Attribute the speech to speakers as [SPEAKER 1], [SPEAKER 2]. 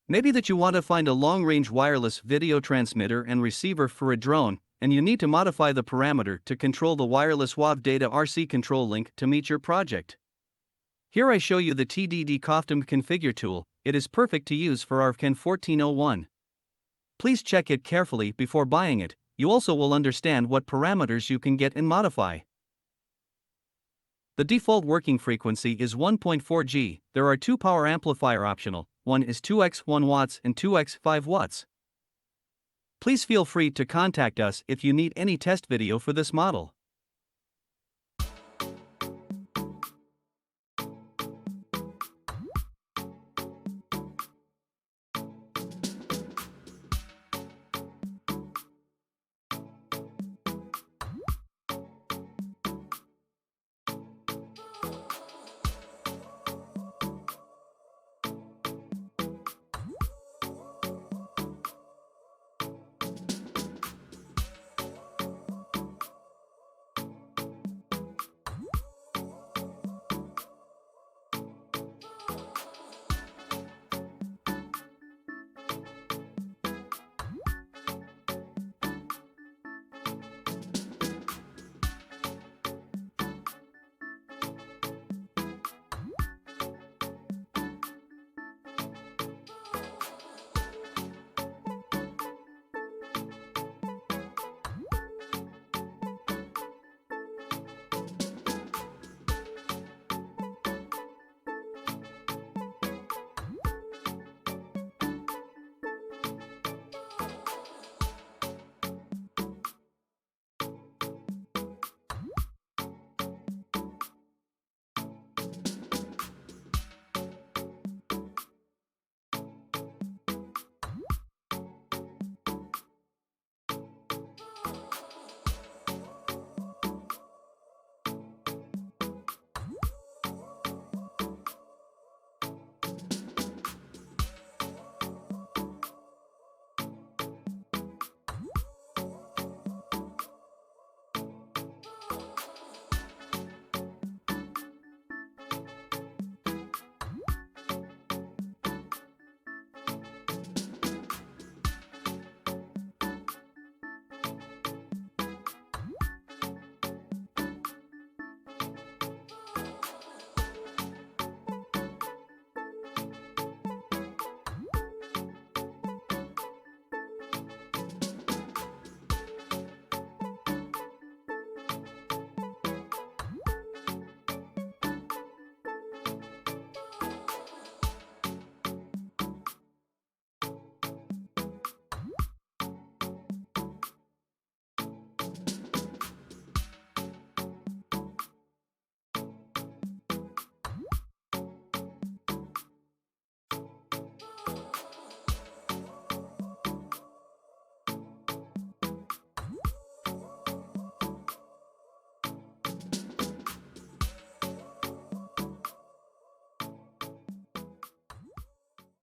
[SPEAKER 1] Maybe that you want to find a long-range wireless video transmitter and receiver for a drone, and you need to modify the parameter to control the wireless WAV data RC control link to meet your project. Here I show you the TDD COFDM Configure tool. It is perfect to use for our CAN 1401. Please check it carefully before buying it. You also will understand what parameters you can get and modify. The default working frequency is 1.4 GHz. There are two power amplifier optional. One is 2x 1 watts and 2x 5 watts. Please feel free to contact us if you need any test video for this model.